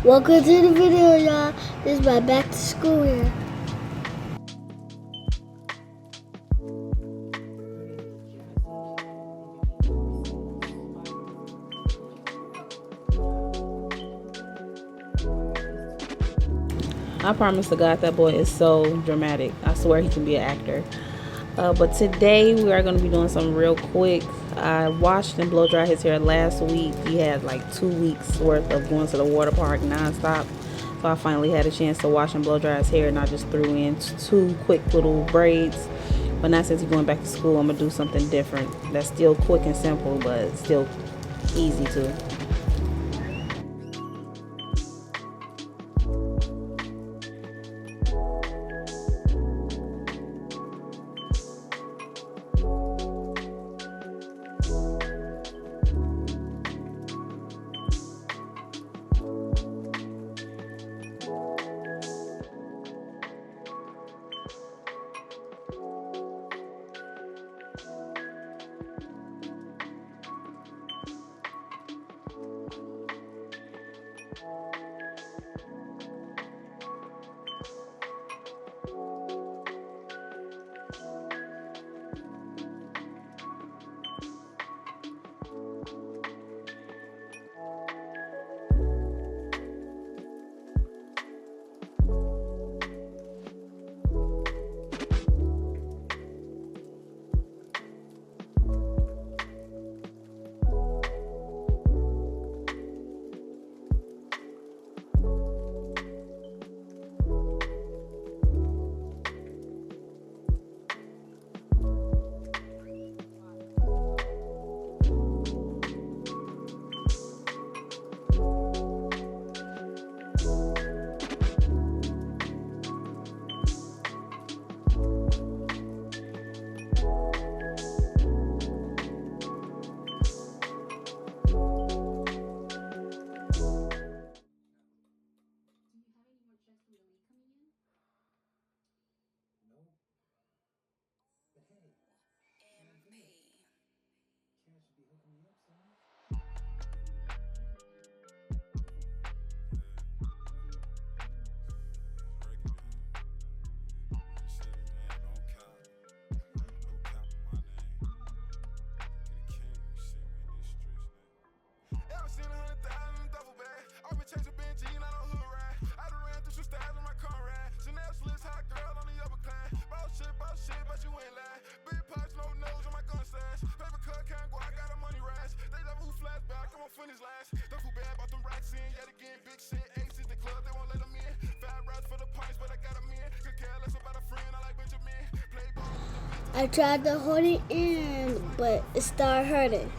Welcome to the video, y'all. This is my back to school here. I promise to God that boy is so dramatic. I swear he can be an actor. But today we are going to be doing something real quick. I washed and blow dried his hair last week. He had like 2 weeks worth of going to the water park nonstop. So I finally had a chance to wash and blow dry his hair, and I just threw in 2 quick little braids. But now since he's going back to school, I'm going to do something different. That's still quick and simple, but still easy too. I tried to hold it in, but it started hurting.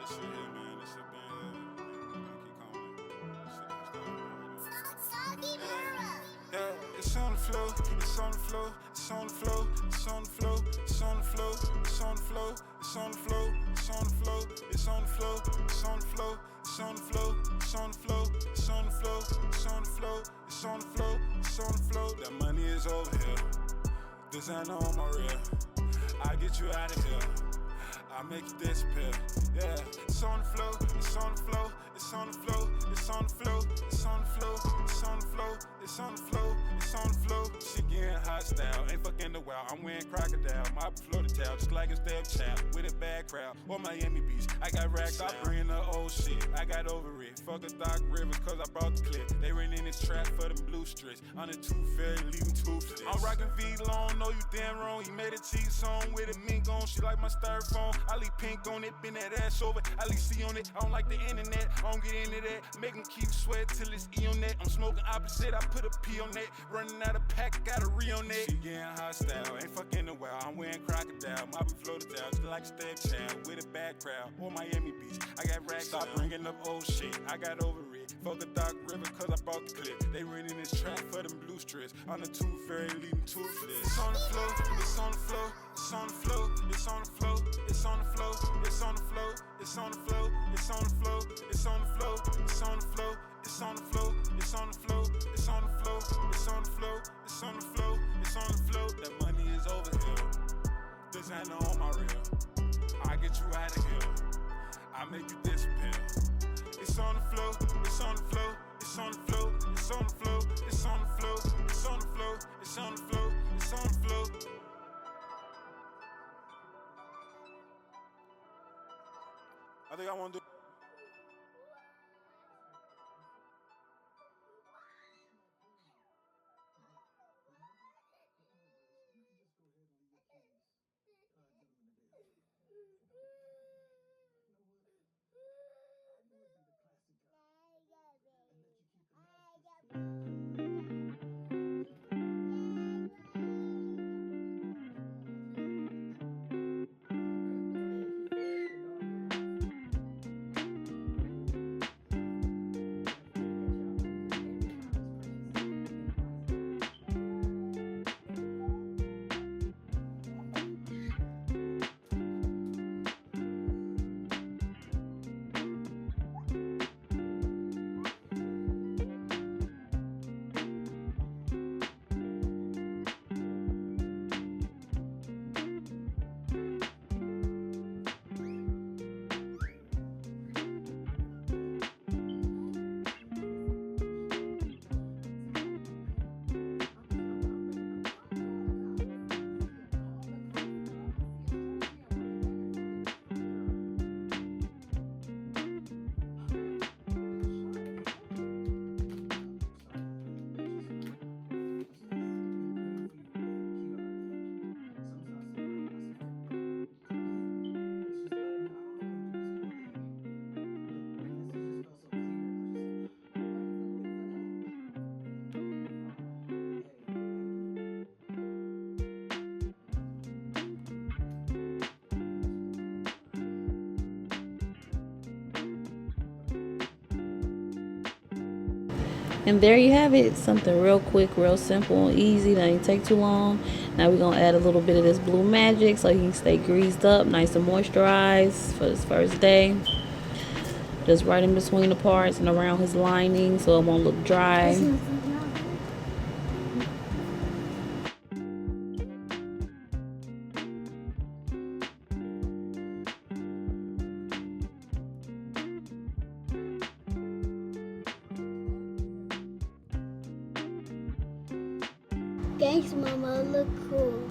shit here, man. This shit been here. Yeah, it's on the flow, it's on the flow, it's on the flow, it's on the flow, it's on the flow, it's on the flow, it's on the flow, it's on the flow, it's on the flow, it's on the flow, it's on the flow, it's on the flow, it's on the flow, it's on the flow, it's on the flow, it's on the flow. That money is over here. Designer on my rear. I get you out of here. I make you disappear. Yeah, it's on the flow, it's on the flow, it's on the flow, it's on the flow, it's on the flow, it's on the flow, it's on the flow, it's on the flow. She getting hot style, ain't fucking the wow. I'm wearing crocodile, my floater towel, just like a stepchild with a bad crowd. Or Miami Beach, I got racks. Stop bringing the old shit. I got over it. Fuck a Doc River, cause I brought the clip. They ran in this trap for them blue strips. On the tooth fairy, leaving toothless. I'm rocking V-Long, know you damn wrong. He made a cheese song with a mink on. She like my styrofoam. I leave pink on it, bend that ass over. I leave C on it. I don't like the internet, I don't get into that. Make them keep sweat till it's E on that. I'm smoking opposite, I put a P on that. Running out of pack, got a re on that. She getting hostile, ain't fucking the wow. I'm wearing crocodile, my be floated down, just like a stepchild with a bad crowd. Or Miami Beach, I got racks. Stop bringing up old shit, I got over it. Fuck a Doc River, cause I bought the clip. They ran in this trap for them blue strips. On the tooth fairy, leaving toothless. It's on the flow, it's on the flow, it's on the flow, it's on the flow, it's on the flow, it's on the flow, it's on the flow, it's on the flow, it's on the flow, it's on the flow, it's on the flow, it's on the flow, it's on the flow, it's on the flow, it's on the flow, it's on the flow. That money is over here. Designer on my rear. I get you out of here. I make you disappear. It's on the flow, it's on the flow, it's on the flow, it's on the flow, it's on the flow, it's on the flow, it's on the flow, it's on the flow. I think I want to do. And there you have it, something real quick, real simple, easy, that ain't take too long. Now we're gonna add a little bit of this Blue Magic so he can stay greased up, nice and moisturized for his first day. Just right in between the parts and around his lining so it won't look dry. Thanks, Mama. Look cool.